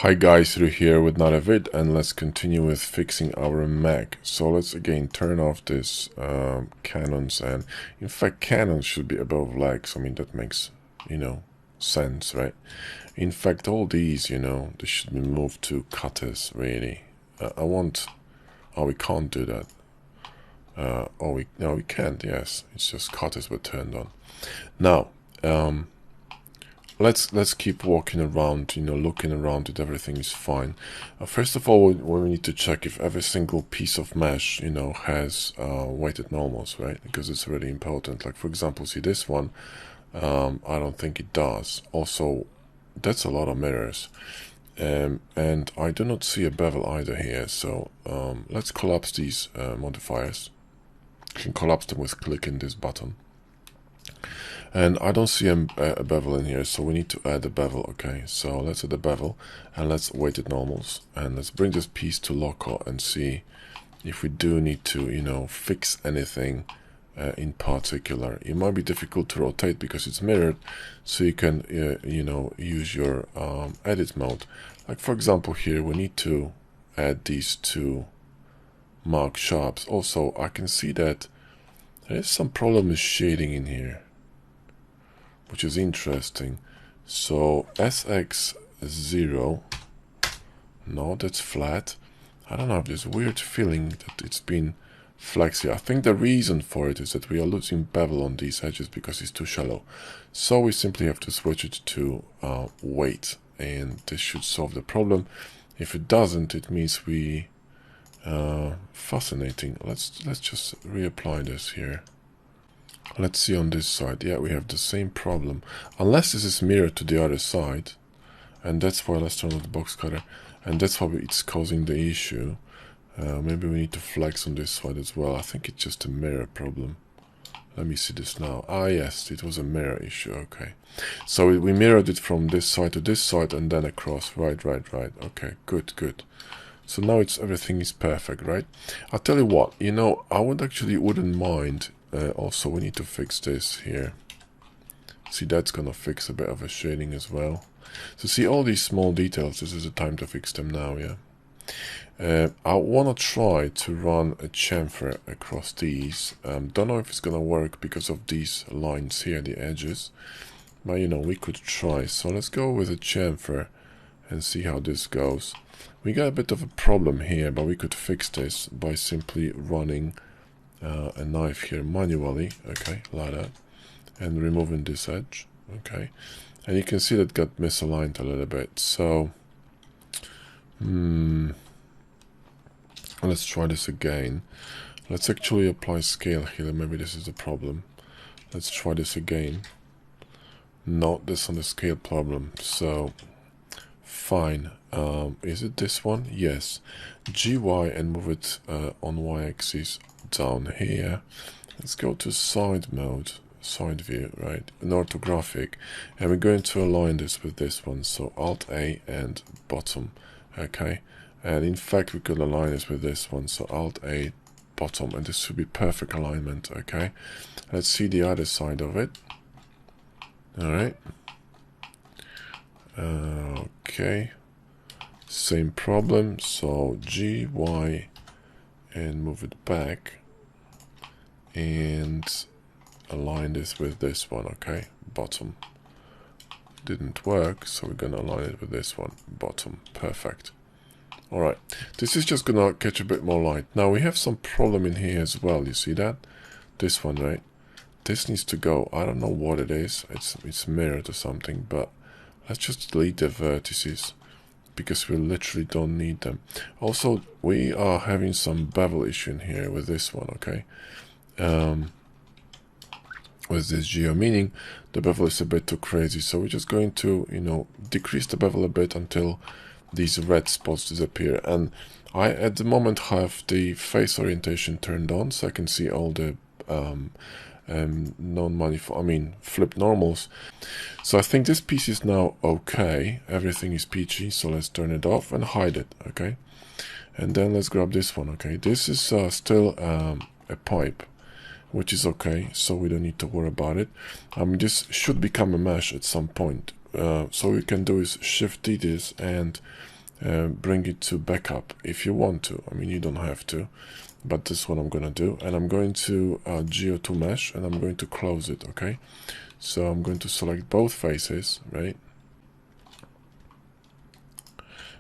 Hi guys, through here with another vid, and let's continue with fixing our Mac. So let's again turn off this cannons, and in fact cannons should be above legs. I mean, that makes, sense, right? In fact, all these, they should be moved to cutters, really. Oh, we can't do that. No, we can't, yes. It's just cutters were turned on. Now, let's keep walking around, looking around that everything is fine. First of all, we need to check if every single piece of mesh, has weighted normals, right? Because it's really important. Like, for example, see this one, I don't think it does. Also, that's a lot of mirrors. And I do not see a bevel either here, so let's collapse these modifiers. You can collapse them with clicking this button. And I don't see a bevel in here, so we need to add a bevel. Okay, so let's add a bevel, and let's weighted normals, and let's bring this piece to local and see if we do need to, fix anything in particular. It might be difficult to rotate because it's mirrored, so you can, use your edit mode. Like for example, here we need to add these two mark sharps. Also, I can see that there is some problem with shading in here, which is interesting. So SX0, no, that's flat. I don't know, I have this weird feeling that it's been flexed here. I think the reason for it is that we are losing bevel on these edges because it's too shallow. So we simply have to switch it to weight, and this should solve the problem. If it doesn't, it means we fascinating. Let's just reapply this here. Let's see on this side. Yeah, we have the same problem. Unless this is mirrored to the other side. And that's why, let's turn on the box cutter. And that's why it's causing the issue. Maybe we need to flex on this side as well. I think it's just a mirror problem. Let me see this now. Ah, yes, it was a mirror issue. Okay. So we mirrored it from this side to this side and then across. Right. Okay, good. So now everything is perfect, right? I'll tell you what, I wouldn't mind. Also, we need to fix this here. See, that's gonna fix a bit of a shading as well. So see all these small details, this is the time to fix them now, yeah? I wanna try to run a chamfer across these. Don't know if it's gonna work because of these lines here, the edges. But we could try. So let's go with a chamfer and see how this goes. We got a bit of a problem here, but we could fix this by simply running a knife here manually, okay, like that, and removing this edge, okay, and you can see that got misaligned a little bit. So let's try this again. Let's actually apply scale here. Maybe this is the problem. Let's try this again. Not this on the scale problem. So fine. Is it this one? Yes. GY and move it on y-axis down here. Let's go to side mode, side view, right? An orthographic, and we're going to align this with this one. So Alt A and bottom, okay. And in fact, we could align this with this one. So Alt A, bottom, and this should be perfect alignment, okay. Let's see the other side of it. All right. Okay. Same problem. So G, Y, and move it back and align this with this one, okay, bottom. Didn't work, so we're gonna align it with this one, bottom. Perfect. All right, this is just gonna catch a bit more light. Now we have some problem in here as well. You see that? This one, right? This needs to go. I don't know what it is. It's mirrored or something, but let's just delete the vertices, because we literally don't need them. Also, we are having some bevel issue in here with this one, okay? With this geo, meaning the bevel is a bit too crazy. So we're just going to, decrease the bevel a bit until these red spots disappear. And I, at the moment, have the face orientation turned on, so I can see all the flip normals. So I think this piece is now okay. Everything is peachy, so let's turn it off and hide it, okay? And then let's grab this one, okay? This is still a pipe, which is okay, so we don't need to worry about it. This should become a mesh at some point, so we can do is Shift D this and bring it to backup if you want to. I mean, you don't have to, but this is what I'm gonna do. And I'm going to Geo2 mesh and I'm going to close it. Okay, so I'm going to select both faces, right,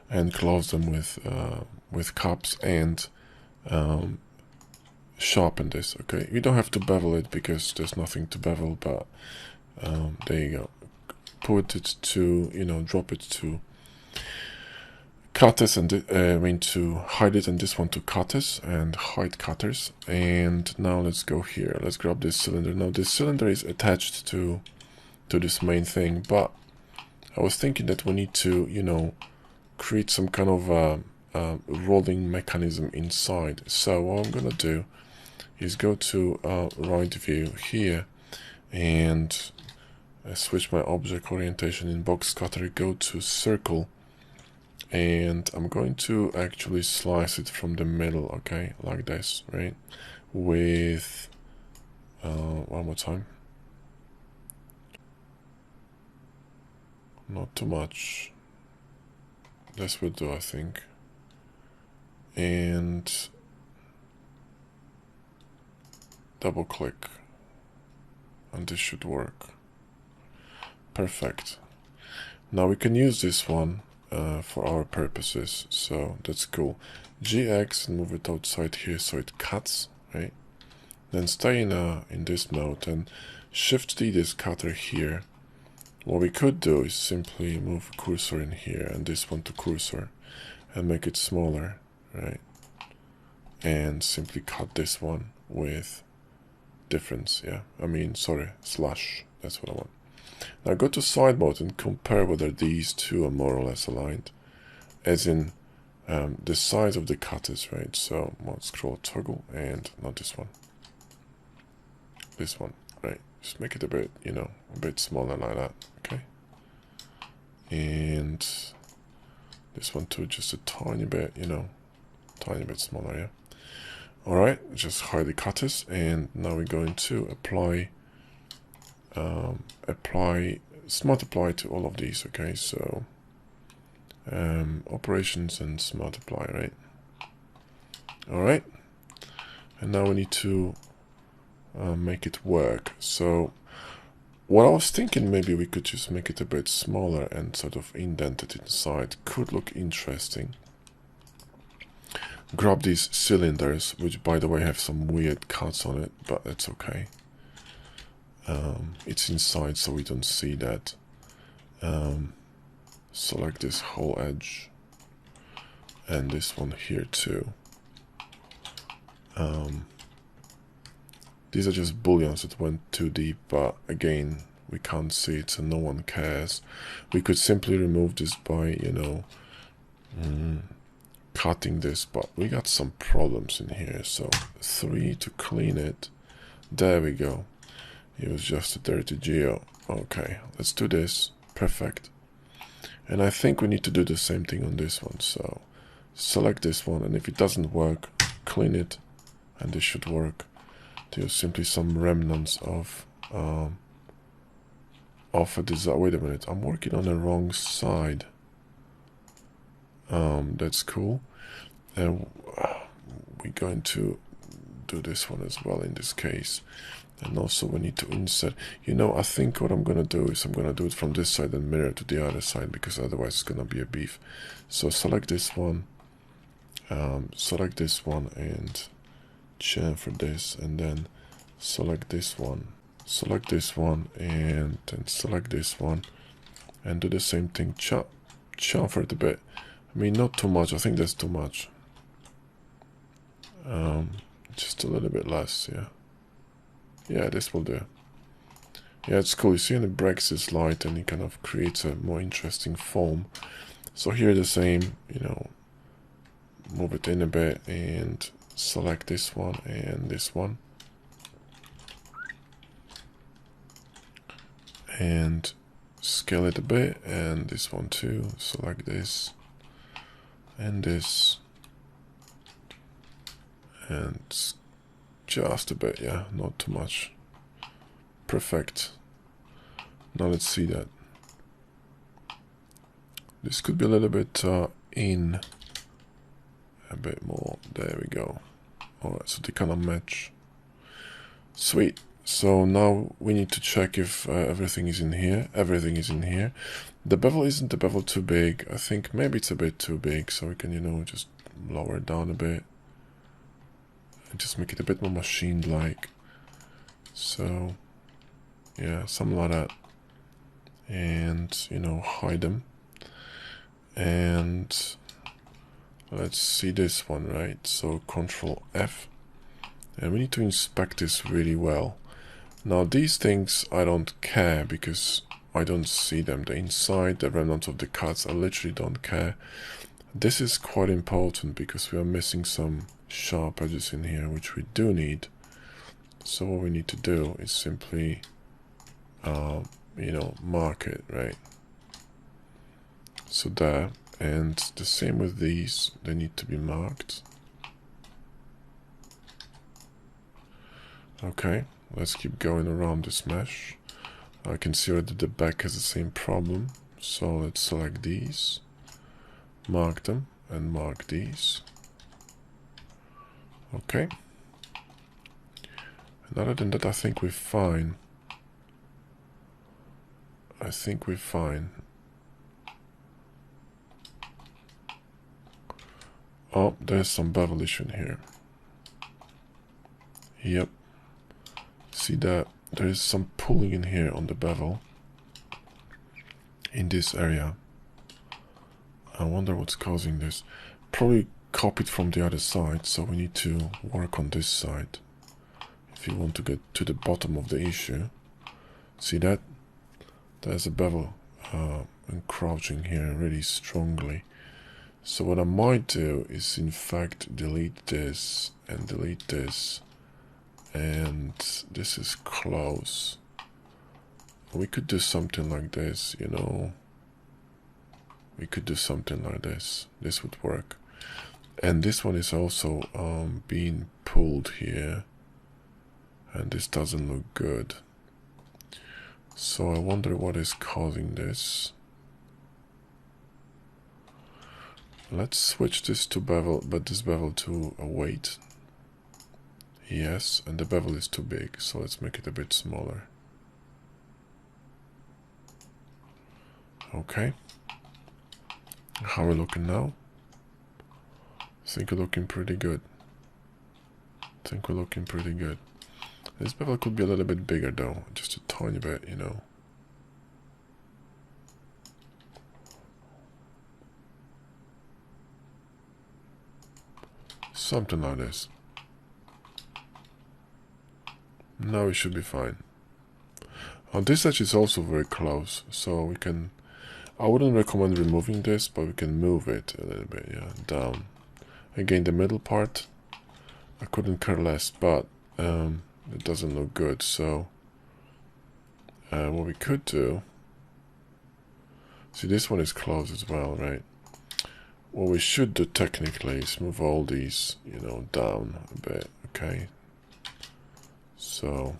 and close them with caps and sharpen this. Okay, you don't have to bevel it because there's nothing to bevel, but there you go. Put it to, you know, drop it to cutters and I mean to hide it, and this one to cutters and hide cutters. And now let's go here. Let's grab this cylinder. Now this cylinder is attached to this main thing, but I was thinking that we need to, you know, create some kind of rolling mechanism inside. So what I'm gonna do is go to right view here and switch my object orientation in box cutter, go to circle, and I'm going to actually slice it from the middle, okay, like this, right, with one more time, not too much, this will do, I think, and double click, and this should work. Perfect. Now we can use this one for our purposes, so that's cool. GX and move it outside here so it cuts, right? Then stay in this mode and Shift D this cutter here. What we could do is simply move cursor in here and this one to cursor and make it smaller, right? And simply cut this one with difference, yeah. I mean, sorry, slash. That's what I want. Now go to side mode and compare whether these two are more or less aligned, as in the size of the cutters, right? So I'll scroll toggle and not this one, right? Just make it a bit, you know, a bit smaller like that, okay? And this one too, just a tiny bit, you know, tiny bit smaller, yeah. All right, just hide the cutters, and now we're going to apply smart apply to all of these. Okay, so operations and smart apply, right? All right, and now we need to make it work. So what I was thinking, maybe we could just make it a bit smaller and sort of indent it inside. Could look interesting. Grab these cylinders, which by the way have some weird cuts on it, but that's okay. It's inside, so we don't see that. Select this whole edge and this one here too. These are just booleans that went too deep, but again, we can't see it, so no one cares. We could simply remove this by, you know, cutting this, but we got some problems in here. So 3 to clean it. There we go. It was just a dirty geo. Okay, let's do this. Perfect. And I think we need to do the same thing on this one. So select this one, and if it doesn't work, clean it, and this should work. There's simply some remnants of a design. Wait a minute, I'm working on the wrong side. That's cool. And we're going to do this one as well in this case. And also we need to insert, you know, I think what I'm going to do is I'm going to do it from this side and mirror to the other side, because otherwise it's going to be a beef. So select this one, and chamfer this, and then select this one, and then select this one, and do the same thing, chamfer it a bit. I mean, not too much, I think that's too much. Just a little bit less, yeah. Yeah, this will do. Yeah, it's cool. You see, and it breaks this light and it kind of creates a more interesting form. So here the same, you know, move it in a bit and select this one and this one. And scale it a bit, and this one too. Select this and this. And just a bit, yeah, not too much. Perfect. Now let's see that. This could be a little bit in a bit more. There we go. Alright, so they kind of match. Sweet. So now we need to check if everything is in here. Everything is in here. The bevel isn't the bevel too big. I think maybe it's a bit too big, so we can, you know, just lower it down a bit. And just make it a bit more machined-like. So, yeah, something like that. And, you know, hide them. And let's see this one, right? So Control F. And we need to inspect this really well. Now these things I don't care because I don't see them. The inside, the remnants of the cuts, I literally don't care. This is quite important because we are missing some sharp edges in here, which we do need. So what we need to do is simply, you know, mark it, right? So there, and the same with these, they need to be marked. Okay, let's keep going around this mesh. I can see already the back has the same problem, so let's select these, mark them, and mark these. Okay. And other than that, I think we're fine. I think we're fine. Oh, there's some bevel issue in here. Yep. See that? There is some pulling in here on the bevel. In this area. I wonder what's causing this. Probably copied from the other side, so we need to work on this side. If you want to get to the bottom of the issue. See that? There's a bevel encroaching here really strongly. So what I might do is in fact delete this and delete this, and this is close. We could do something like this, you know. We could do something like this. This would work. And this one is also being pulled here, and this doesn't look good. So I wonder what is causing this. Let's switch this to bevel, but this bevel to a weight. Yes, and the bevel is too big, so let's make it a bit smaller. Okay. How are we looking now? I think we're looking pretty good. This bevel could be a little bit bigger though, just a tiny bit, you know. Something like this. Now it should be fine. This edge is also very close, so we can... I wouldn't recommend removing this, but we can move it a little bit, yeah, down. Again, the middle part, I couldn't care less, but it doesn't look good, so what we could do... See, this one is closed as well, right? What we should do technically is move all these, you know, down a bit, okay? So,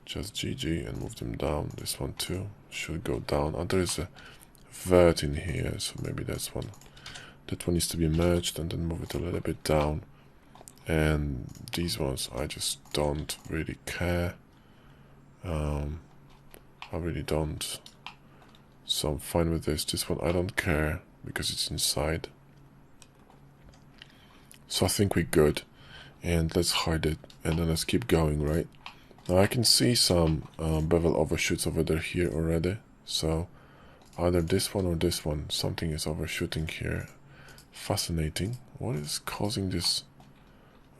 just GG and move them down. This one too should go down. Oh, there is a vert in here, so maybe that's one. That one needs to be merged and then move it a little bit down. And these ones, I just don't really care. I really don't. So I'm fine with this. This one I don't care because it's inside. So I think we're good. And let's hide it. And then let's keep going, right? Now I can see some bevel overshoots over there here already. So either this one or this one. Something is overshooting here. Fascinating. What is causing this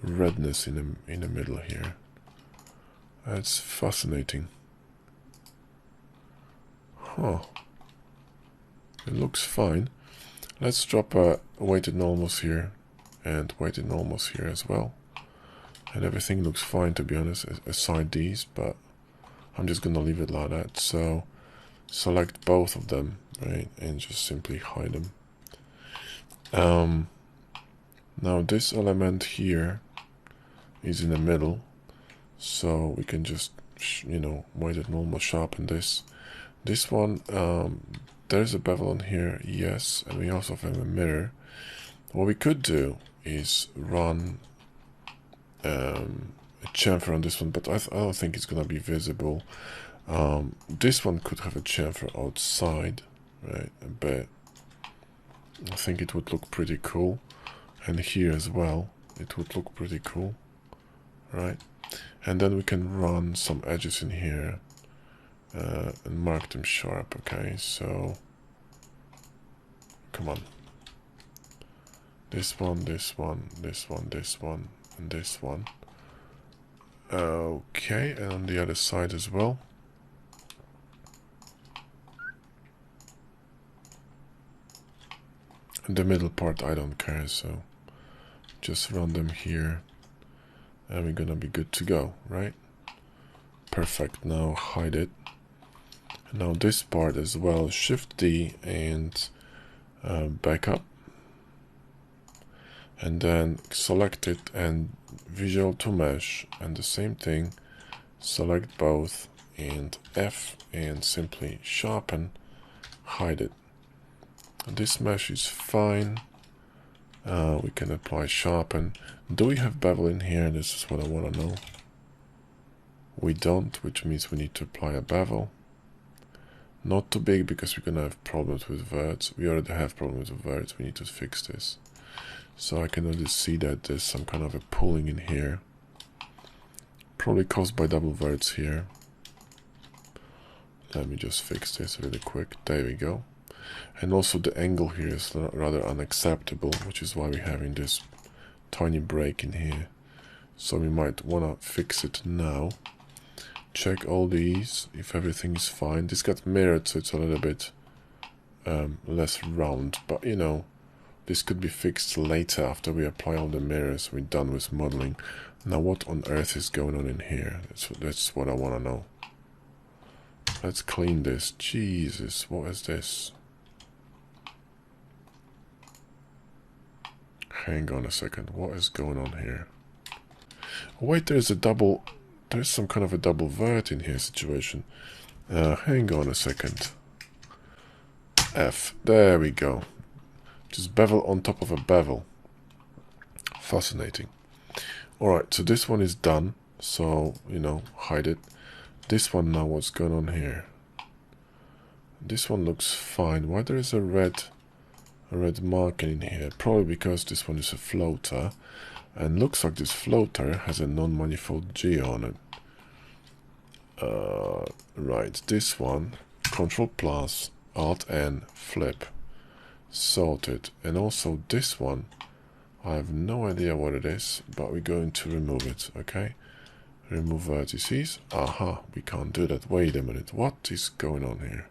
redness in the middle here? That's fascinating. Huh. It looks fine. Let's drop a weighted normals here and weighted normals here as well. And everything looks fine, to be honest, aside these, but I'm just gonna leave it like that. So select both of them, right, and just simply hide them. Now this element here is in the middle, so we can just, you know, weighted normal sharpen this. This one there's a bevel on here, yes, and we also have a mirror. What we could do is run a chamfer on this one, but I don't think it's gonna be visible. This one could have a chamfer outside, right? But I think it would look pretty cool, and here as well, it would look pretty cool, right? And then we can run some edges in here and mark them sharp. Okay, so come on. This one, this one, this one, this one, and this one. Okay, and on the other side as well. And the middle part I don't care, so just run them here and we're gonna be good to go, right? Perfect. Now hide it. And now this part as well, Shift D and back up. And then select it and visual to mesh, and the same thing, select both and F and simply sharpen, hide it. And this mesh is fine. We can apply sharpen. Do we have bevel in here? This is what I want to know. We don't, which means we need to apply a bevel. Not too big because we're gonna have problems with verts. We already have problems with verts. We need to fix this. So I can already see that there's some kind of a pulling in here. Probably caused by double verts here. Let me just fix this really quick. There we go. And also the angle here is rather unacceptable, which is why we're having this tiny break in here. So we might want to fix it now. Check all these, if everything is fine. This got mirrored, so it's a little bit less round, but you know, this could be fixed later after we apply all the mirrors, we're done with modeling. Now what on earth is going on in here? That's what I want to know. Let's clean this. Jesus, what is this? Hang on a second, what is going on here? Oh, wait, there's some kind of a double vert in here situation. Hang on a second. F, there we go. Just bevel on top of a bevel. Fascinating. Alright, so this one is done, so, you know, hide it. This one now, what's going on here? This one looks fine. Why there is a red marking in here? Probably because this one is a floater, and looks like this floater has a non-manifold G on it. Right, this one, Control plus, Alt N, flip. Sorted. And also this one, I have no idea what it is, but we're going to remove it, okay? Remove vertices. Aha, we can't do that. Wait a minute, what is going on here?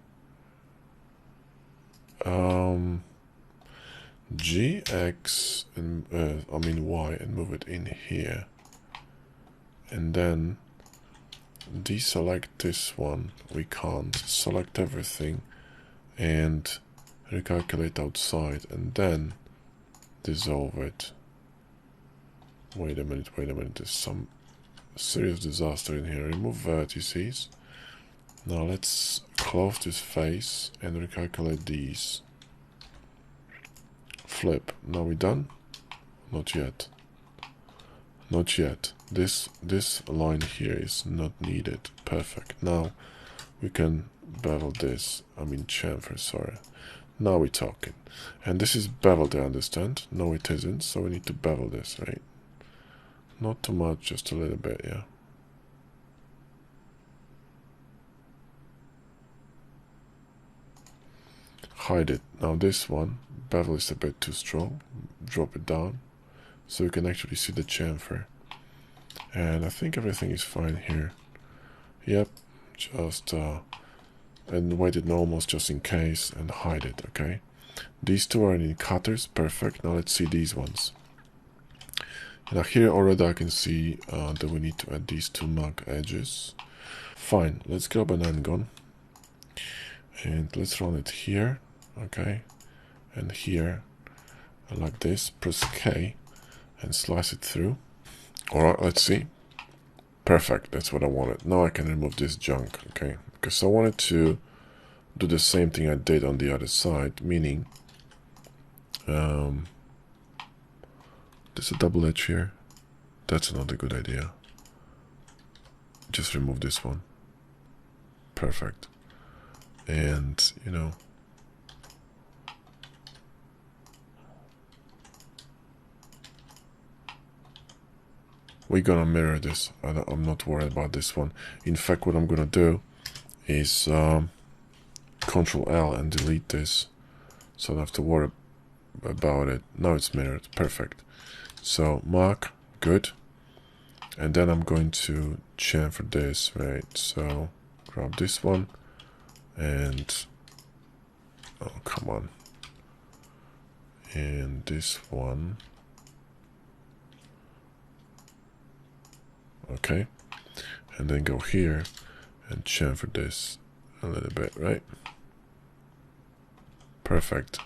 G, X, and Y, and move it in here. And then deselect this one. We can't. Select everything and recalculate outside, and then dissolve it. Wait a minute, there's some serious disaster in here. Remove vertices. Now let's close this face and recalculate these. Flip. Now we done? Not yet. Not yet. This line here is not needed. Perfect. Now we can bevel this. Chamfer, sorry. Now we're talking. And this is beveled, I understand. No, it isn't, so we need to bevel this, right? Not too much, just a little bit, yeah. Hide it. Now this one, bevel is a bit too strong. Drop it down, so you can actually see the chamfer. And I think everything is fine here. Yep, just and weighted normals just in case, and hide it, okay? These two are in cutters, perfect. Now let's see these ones. Now here already I can see that we need to add these two mark edges. Fine, let's grab an N-gon and let's run it here, okay? And here, like this, press K and slice it through. Alright, let's see. Perfect, that's what I wanted. Now I can remove this junk, okay? Because I wanted to do the same thing I did on the other side, meaning there's a double edge here. That's not a good idea. Just remove this one. Perfect. And, you know, we're gonna mirror this. I'm not worried about this one. In fact, what I'm gonna do is Control L and delete this, so I don't have to worry about it. Now it's mirrored. Perfect. So mark, good. And then I'm going to chamfer this, right? So grab this one and, oh, come on. And this one. Okay. And then go here and chamfer this a little bit, right? Perfect.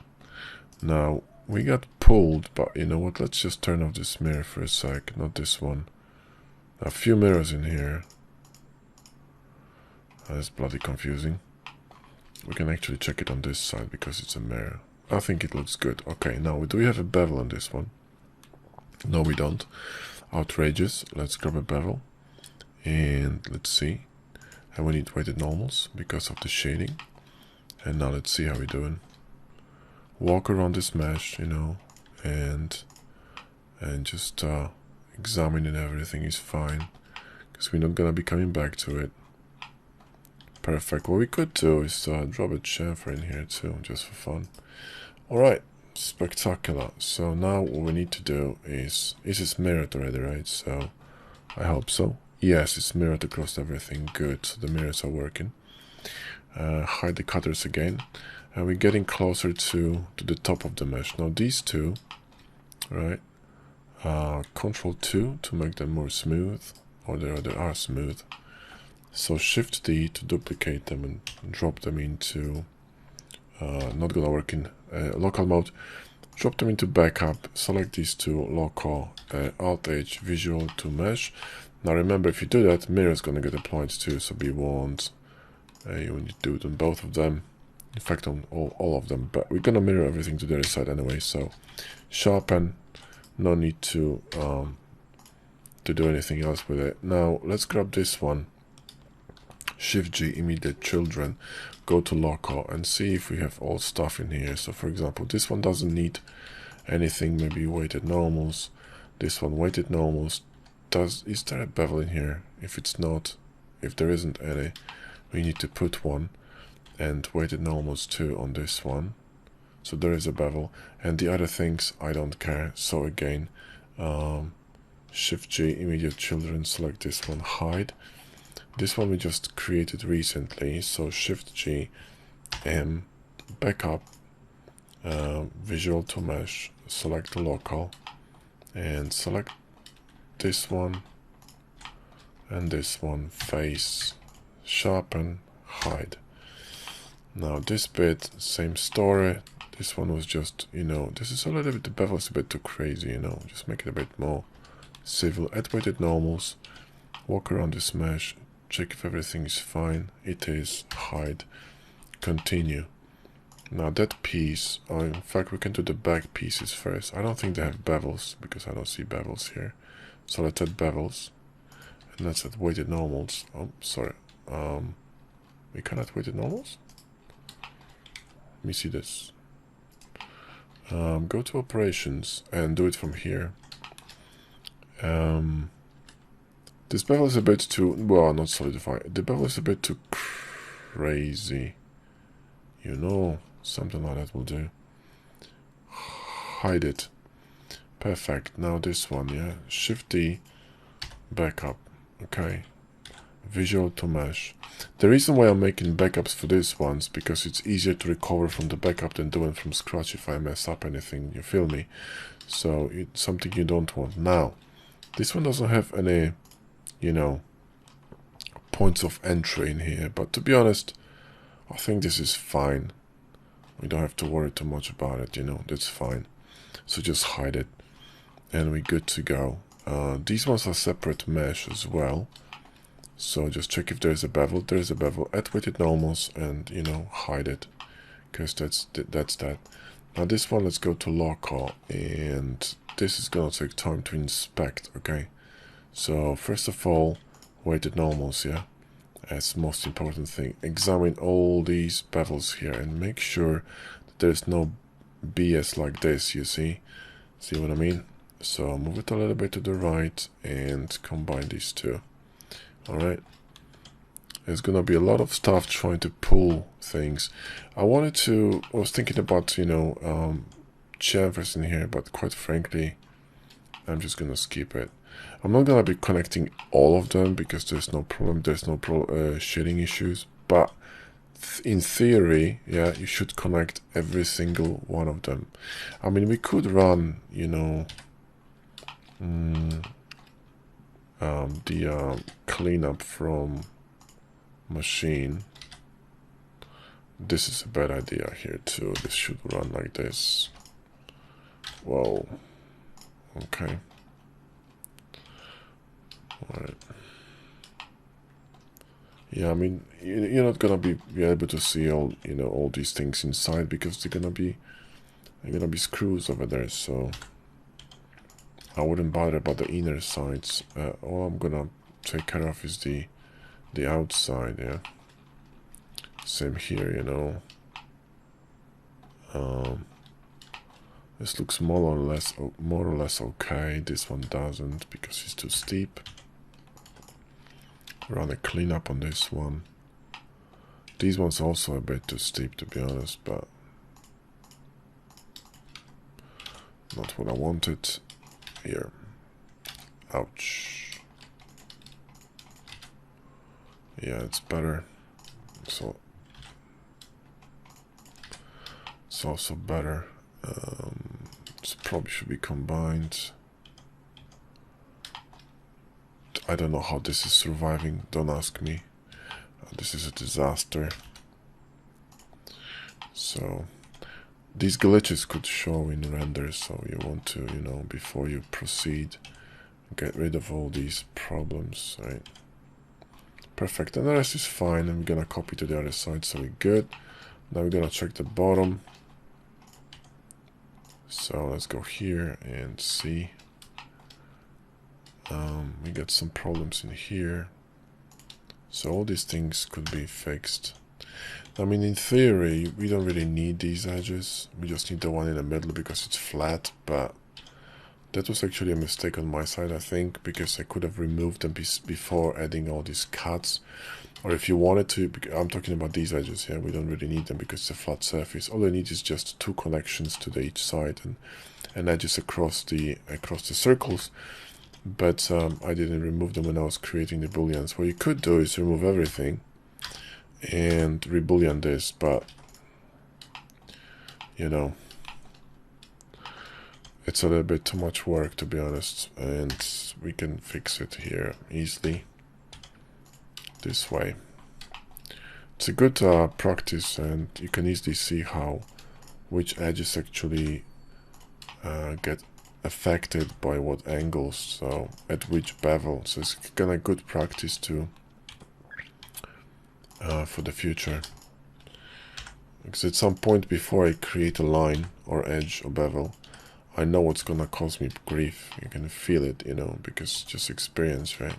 Now we got pulled, but you know what? Let's just turn off this mirror for a sec, not this one. A few mirrors in here. That's bloody confusing. We can actually check it on this side because it's a mirror. I think it looks good. Okay, now do we have a bevel on this one? No, we don't. Outrageous. Let's grab a bevel. And let's see. And we need weighted normals because of the shading. And now let's see how we're doing. Walk around this mesh, you know, and just examining everything is fine, because we're not gonna be coming back to it. Perfect. What we could do is drop a chamfer in here too, just for fun. Alright, spectacular. So now what we need to do is this mirrored already, right? So I hope so. Yes, it's mirrored across everything. Good, so the mirrors are working. Hide the cutters again. And we're getting closer to the top of the mesh. Now these two, right? Control 2 to make them more smooth, or they are smooth. So Shift D to duplicate them and drop them into, not gonna work in local mode. Drop them into backup, select these two, local, Alt H, visual to mesh. Now remember, if you do that, mirror is gonna get applied too, so be warned. You need to do it on both of them. In fact, on all of them, but we're gonna mirror everything to the other side anyway. So sharpen, no need to do anything else with it. Now let's grab this one. Shift G, immediate children, go to local and see if we have all stuff in here. So for example, this one doesn't need anything, maybe weighted normals. This one weighted normals. Is there a bevel in here? If it's not, if there isn't any, we need to put one. And weighted normals too on this one, so there is a bevel. And the other things I don't care. So again, Shift G, immediate children, select this one, hide. This one we just created recently, so Shift G, M, backup, visual to mesh, select the local, and select this one and this one, face, sharpen, hide. Now this bit, same story. This one was just, you know, this is a little bit, the bevel is a bit too crazy, you know, just make it a bit more civil. Add weighted normals, walk around this mesh, check if everything is fine. It is, hide, continue. Now that piece, in fact we can do the back pieces first. I don't think they have bevels because I don't see bevels here. So let's add bevels, and let's add weighted normals. Oh, sorry, we cannot weighted normals? Let me see this. Go to operations and do it from here. This bevel is a bit too, well, not solidify. The bevel is a bit too crazy. You know, something like that will do. Hide it. Perfect. Now this one, yeah. Shift D, backup. Okay. Visual to mesh. The reason why I'm making backups for these ones, because it's easier to recover from the backup than doing from scratch if I mess up anything, you feel me? So it's something you don't want. Now, this one doesn't have any, you know, points of entry in here, but to be honest, I think this is fine. We don't have to worry too much about it, you know, that's fine. So just hide it, and we're good to go. These ones are separate mesh as well. So just check if there's a bevel. There's a bevel. Add weighted normals and, you know, hide it, because that's that. Now this one, let's go to local, and this is gonna take time to inspect. Okay, so first of all, weighted normals, yeah, that's the most important thing. Examine all these bevels here and make sure that there's no BS like this. You see what I mean? So move it a little bit to the right and combine these two. All right. There's gonna be a lot of stuff trying to pull things. I was thinking about, you know, chamfers in here, but quite frankly, I'm just gonna skip it. I'm not gonna be connecting all of them because there's no problem. There's no shading issues, but in theory, yeah, you should connect every single one of them. I mean, we could run, you know, the cleanup from machine. This is a bad idea here too. This should run like this. Whoa. Okay. Alright. Yeah, I mean, you're not gonna be able to see all, you know, all these things inside because they're gonna be screws over there. So I wouldn't bother about the inner sides. All I'm gonna take care of is the outside. Yeah. Same here, you know. This looks more or less okay. This one doesn't because it's too steep. Run a cleanup on this one. These ones also a bit too steep, to be honest, but not what I wanted. Here. Ouch. Yeah, it's better. So it's also better. This probably should be combined. I don't know how this is surviving. Don't ask me. This is a disaster. So these glitches could show in render, so you want to, you know, before you proceed, get rid of all these problems, right? Perfect, and the rest is fine. I'm gonna copy to the other side, so we're good. Now we're gonna check the bottom. So let's go here and see. We got some problems in here. So all these things could be fixed. I mean, in theory, we don't really need these edges. We just need the one in the middle because it's flat, but that was actually a mistake on my side, I think, because I could have removed them before adding all these cuts. Or if you wanted to, I'm talking about these edges here, we don't really need them because it's a flat surface. All I need is just two connections to each side and edges across the circles. But I didn't remove them when I was creating the booleans. What you could do is remove everything and reboolean this, but you know, it's a little bit too much work, to be honest, and we can fix it here easily this way. It's a good practice, and you can easily see how which edges actually get affected by what angles, so at which bevel. So it's kind of good practice to for the future, because at some point before I create a line or edge or bevel, I know what's gonna cause me grief. You can feel it, you know, because just experience, right?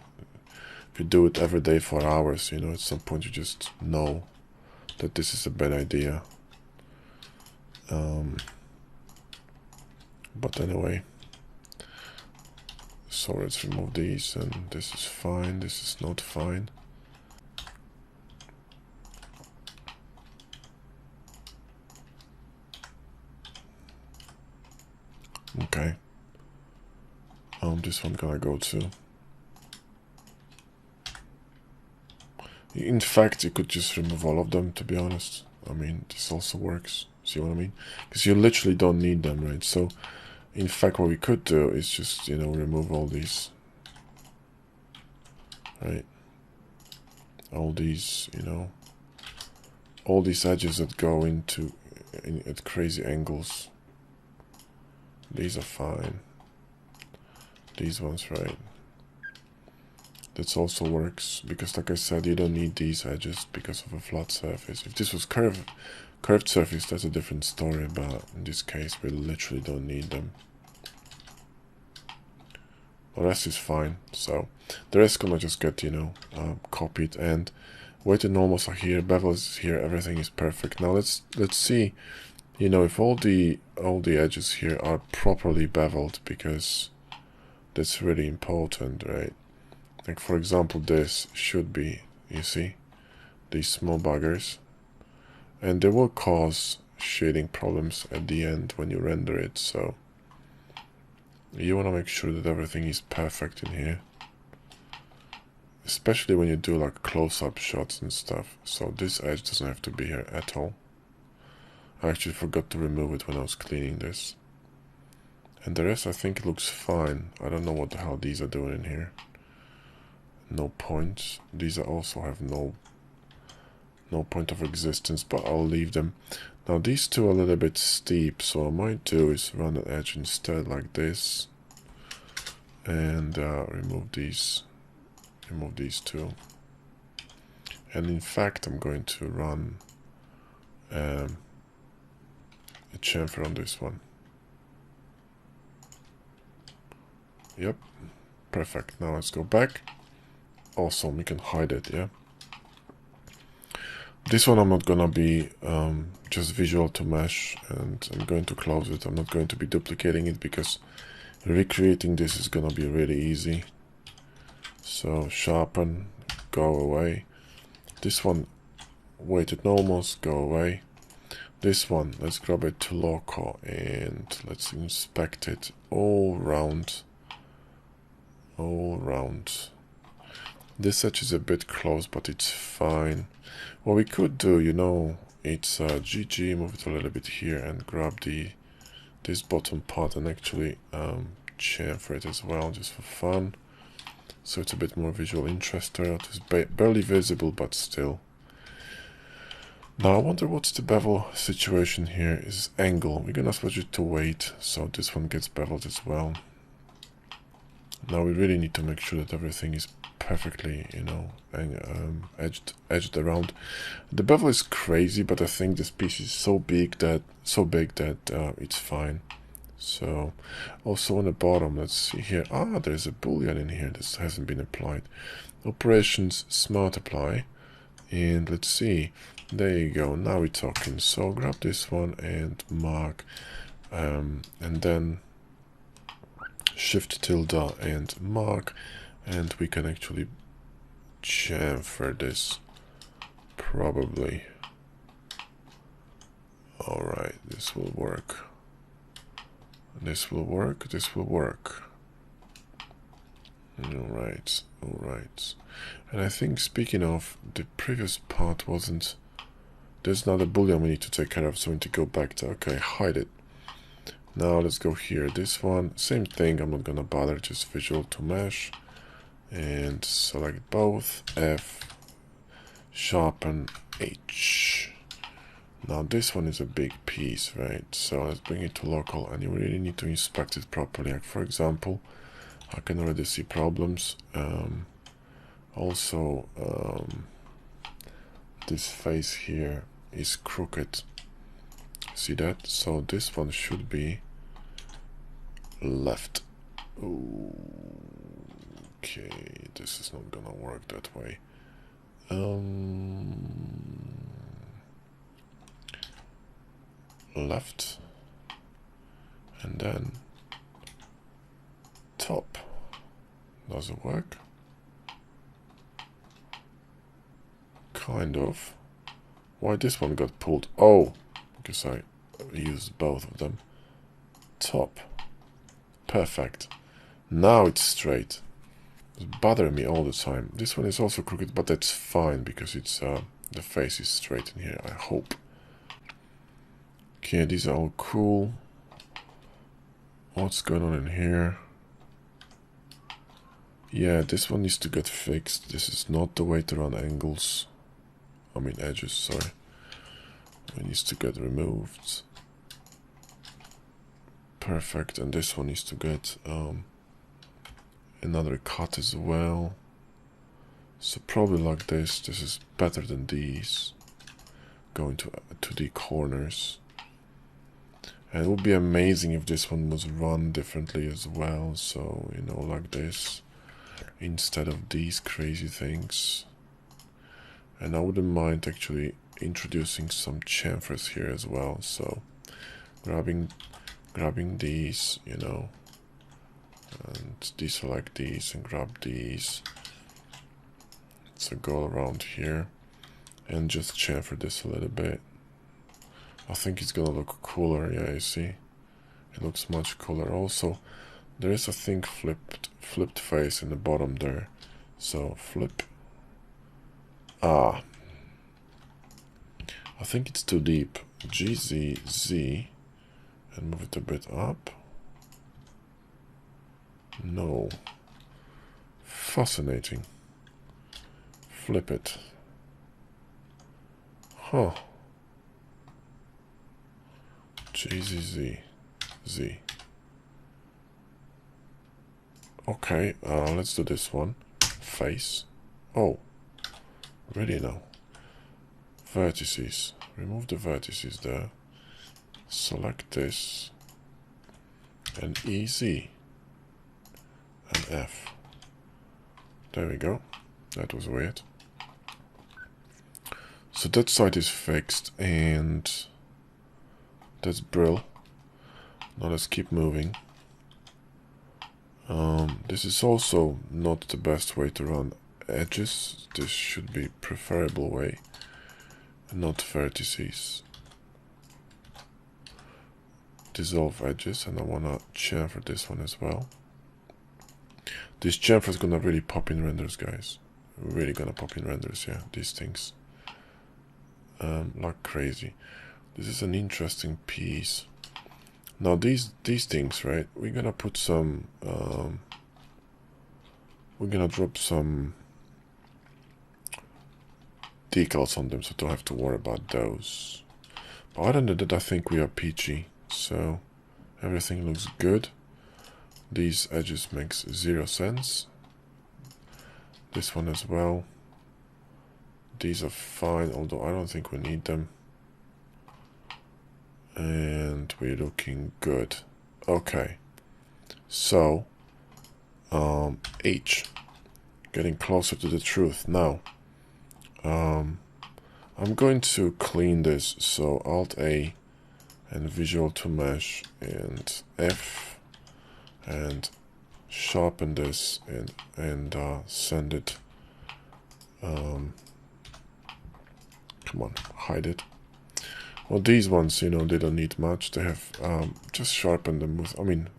If you do it every day for hours, you know, at some point you just know that this is a bad idea. But anyway, so let's remove these, and this is fine, this is not fine. Okay. This one gonna go too. In fact, you could just remove all of them, to be honest. I mean, this also works. See what I mean? Because you literally don't need them, right? So, in fact, what we could do is just, you know, remove all these. Right? All these, you know, all these edges that go at crazy angles. These are fine. These ones, right? This also works, because like I said, you don't need these edges because of a flat surface. If this was curved surface, that's a different story, but in this case we literally don't need them. The rest is fine, so the rest gonna just get, you know, copied, and weighted normals are here, bevel is here, everything is perfect. Now let's see, you know, if all the edges here are properly beveled, because that's really important, right? Like for example, this should be, you see, these small buggers, and they will cause shading problems at the end when you render it, so you want to make sure that everything is perfect in here, especially when you do like close-up shots and stuff. So this edge doesn't have to be here at all. I actually forgot to remove it when I was cleaning this. And the rest, I think it looks fine. I don't know what the hell these are doing in here. No points. These also have no point of existence, but I'll leave them. Now these two are a little bit steep, so what I might do is run an edge instead like this, and remove these two. And in fact, I'm going to run a chamfer on this one. Yep, perfect. Now let's go back. Awesome, we can hide it, yeah. This one I'm not gonna be just visual to mesh, and I'm going to close it. I'm not going to be duplicating it because recreating this is gonna be really easy. So sharpen, go away. This one, weighted normals, go away. This one, let's grab it to local and let's inspect it all round. This edge is a bit close, but it's fine. What we could do, you know, it's GG, move it a little bit here and grab this bottom part and actually chamfer it as well, just for fun. So it's a bit more visual interest there. It's barely visible, but still. Now I wonder what's the bevel situation here. Is angle. We're gonna switch it to weight, so this one gets beveled as well. Now we really need to make sure that everything is perfectly, you know, edged around. The bevel is crazy, but I think this piece is so big that it's fine. So also on the bottom, let's see here. There's a boolean in here that hasn't been applied. Operations smart apply, and let's see. There you go. Now we're talking. So grab this one and mark, and then shift tilde and mark, and we can actually chamfer this probably. Alright, this will work. This will work. Alright. And I think, speaking of, the previous part wasn't... There's another boolean we need to take care of, so we need to go back to... Okay, hide it. Now let's go here. This one, same thing, I'm not gonna bother, just visual to mesh. And select both, F, sharpen, H. Now this one is a big piece, right? So let's bring it to local, and you really need to inspect it properly. Like for example, I can already see problems. Also, this face here is crooked. See that? So this one should be left. Okay, this is not gonna work that way. Left, and then top. Does it work? Kind of. Why this one got pulled? Oh, because I used both of them. Top. Perfect. Now it's straight. It's bothering me all the time. This one is also crooked, but that's fine because it's the face is straight in here, I hope. Okay, these are all cool. What's going on in here? Yeah, this one needs to get fixed. This is not the way to run angles. I mean edges, sorry. It needs to get removed. Perfect, and this one needs to get another cut as well. So probably like this. This is better than these. Going to the corners. And it would be amazing if this one was run differently as well. So, you know, like this. Instead of these crazy things. And I wouldn't mind actually introducing some chamfers here as well. So grabbing these, you know, and deselect these and grab these. So go around here and just chamfer this a little bit. I think it's gonna look cooler. Yeah, you see, it looks much cooler. Also, there is a thing flipped face in the bottom there. So flip. I think it's too deep. GZZ and move it a bit up. No. Fascinating. Flip it. Huh. GZZ. Z. Okay, let's do this one. Face. Oh. Really now. Vertices. Remove the vertices there. Select this. And EZ. And F. There we go. That was weird. So that side is fixed, and that's Brill. Now let's keep moving. This is also not the best way to run edges. This should be preferable way, not vertices. Dissolve edges, and I wanna chamfer this one as well. This chamfer is gonna really pop in renders, guys. Really gonna pop in renders, yeah, these things. Like crazy. This is an interesting piece. Now these things, right? We're gonna put some. We're gonna drop some decals on them, so don't have to worry about those. But other than that, I think we are peachy. So everything looks good. These edges makes 0 sense. This one as well. These are fine, although I don't think we need them. And we're looking good. Okay. So, H. Getting closer to the truth. Now, I'm going to clean this. So, Alt-A and Visual to Mesh and F and sharpen this and send it. Come on, hide it. Well, these ones, you know, they don't need much. They have just sharpen them with,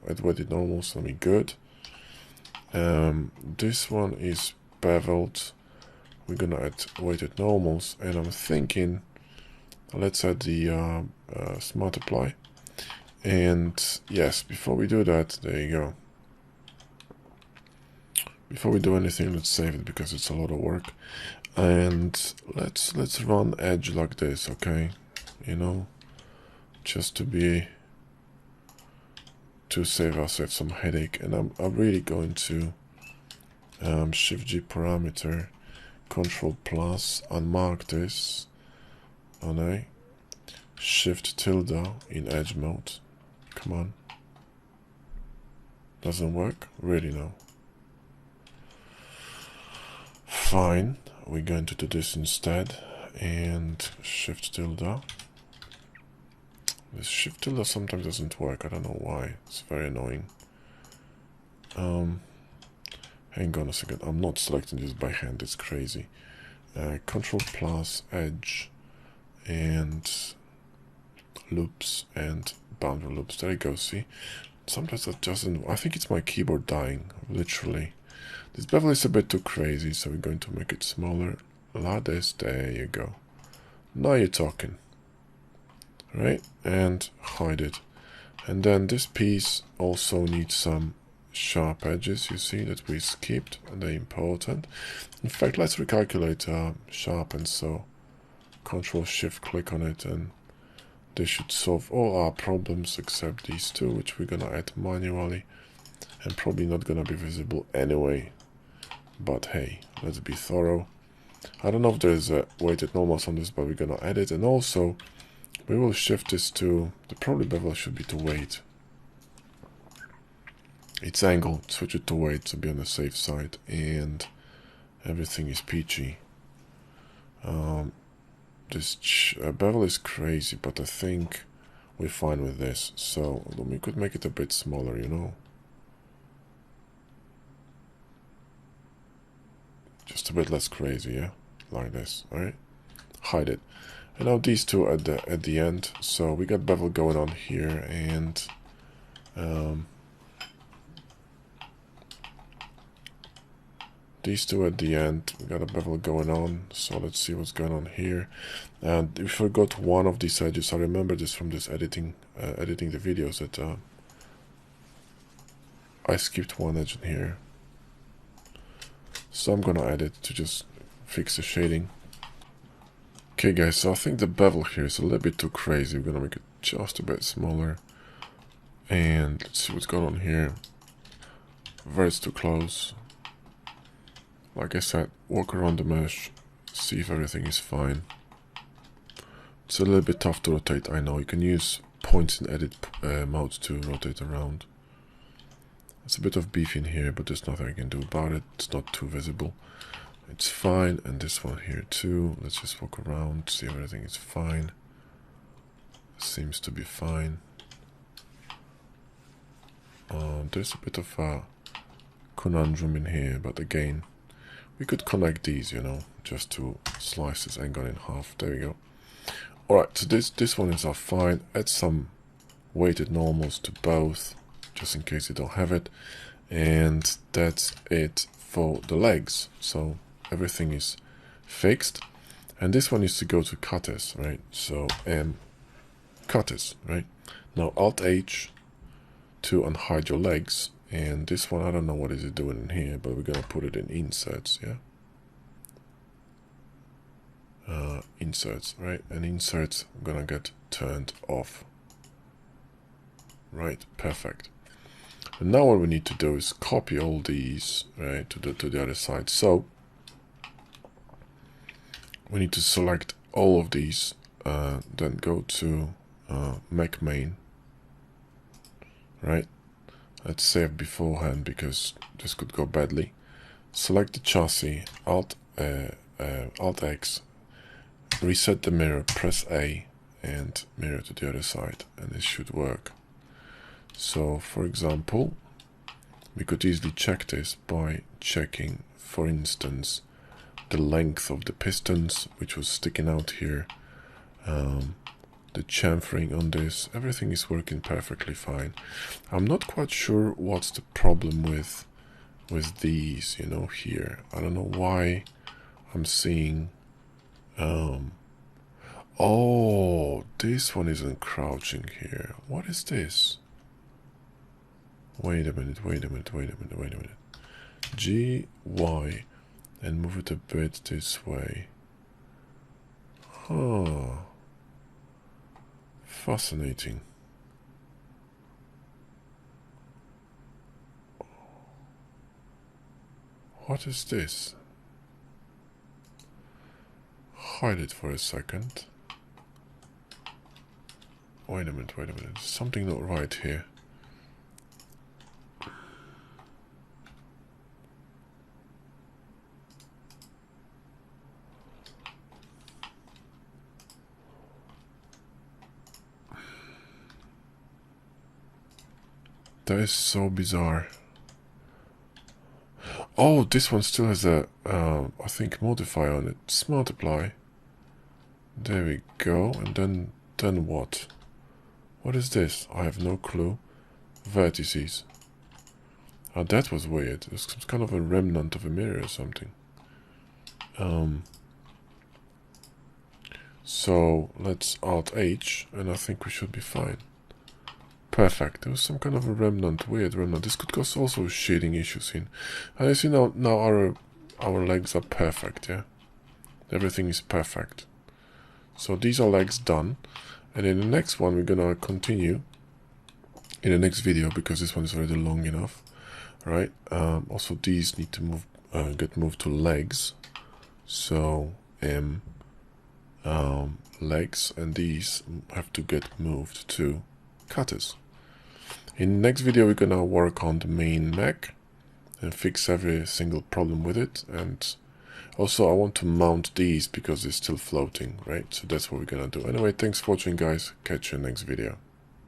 at weighted normals, good. This one is beveled. We're gonna add weighted normals, and I'm thinking, let's add the smart apply. And yes, before we do that, there you go. Before we do anything, let's save it because it's a lot of work. And let's run edge like this, okay? You know, just to save ourselves some headache. And I'm really going to Shift G parameter, Control plus, unmark this on A, Shift tilde in edge mode. Come on. Doesn't work? Really no. Fine, we're going to do this instead, and Shift tilde. This Shift tilde sometimes doesn't work, I don't know why, it's very annoying. Hang on a second, I'm not selecting this by hand, it's crazy. Control plus, edge, and loops, and boundary loops, there you go, see? Sometimes that doesn't, I think it's my keyboard dying, literally. This bevel is a bit too crazy, so we're going to make it smaller. Like this, there you go. Now you're talking. Right? And hide it. And then this piece also needs some sharp edges, you see, that we skipped, and they're important. In fact, let's recalculate sharpen, so Control-Shift-click on it, and this should solve all our problems except these two, which we're gonna add manually, and probably not gonna be visible anyway. but hey, let's be thorough. I don't know if there's a weighted normals on this, but we're gonna add it. And also we will shift this to the probably bevel should be to weight. It's angle, switch it to weight to be on the safe side, and everything is peachy. This bevel is crazy, but I think we're fine with this. So we could make it a bit smaller, you know. Just a bit less crazy, yeah, like this. All right, hide it. And now these two at the end. So we got bevel going on here, and these two at the end. We got a bevel going on. So let's see what's going on here. And we forgot one of these edges. I remember this from this editing the videos that I skipped one edge in here. So I'm gonna add it to just fix the shading. Okay guys, so I think the bevel here is a little bit too crazy. We're gonna make it just a bit smaller. And let's see what's going on here. Very too close. Like I said, walk around the mesh, see if everything is fine. It's a little bit tough to rotate, I know. You can use points in edit mode to rotate around. It's a bit of beef in here, but there's nothing I can do about it. It's not too visible. It's fine, and this one here too. Let's just walk around, see if everything is fine. Seems to be fine. There's a bit of a conundrum in here, but again, we could connect these, you know, just to slice this angle in half. There we go. Alright, so this one is fine. Add some weighted normals to both, just in case you don't have it. And that's it for the legs. So everything is fixed. And this one needs to go to cutters, right? So cutters, right? Now Alt-H to unhide your legs. And this one, I don't know what is it doing in here, but we're gonna put it in inserts, yeah? Inserts, right? And inserts are gonna get turned off. Right, perfect. And now what we need to do is copy all these, right, to the other side. So we need to select all of these, then go to Mech Main, right? Let's save beforehand because this could go badly. Select the chassis, Alt X, reset the mirror, press A, and mirror to the other side, and it should work. So, for example, we could easily check this by checking, for instance, the length of the pistons, which was sticking out here, the chamfering on this. Everything is working perfectly fine. I'm not quite sure what's the problem with these, you know, here. I don't know why I'm seeing oh, this one isn't crouching here. What is this? Wait a minute. G, Y, and move it a bit this way. Huh. Fascinating. What is this? Hide it for a second. Wait a minute. There's something not right here. That is so bizarre. Oh, this one still has a, I think, modifier on it. Multiply. There we go. And then what? What is this? I have no clue. Vertices. Oh, that was weird. It's kind of a remnant of a mirror or something. So let's Alt-H, and I think we should be fine. Perfect. There was some kind of a remnant, weird remnant. This could cause also shading issues in. And as you know, now our legs are perfect, yeah? Everything is perfect. So these are legs done. And in the next one, we're gonna continue in the next video because this one is already long enough, right? Also, these need to move get moved to legs. So legs, and these have to get moved to cutters. In the next video, we're gonna work on the main mech and fix every single problem with it. And also I want to mount these because they're still floating, right? So that's what we're gonna do. Anyway, thanks for watching, guys. Catch you in the next video.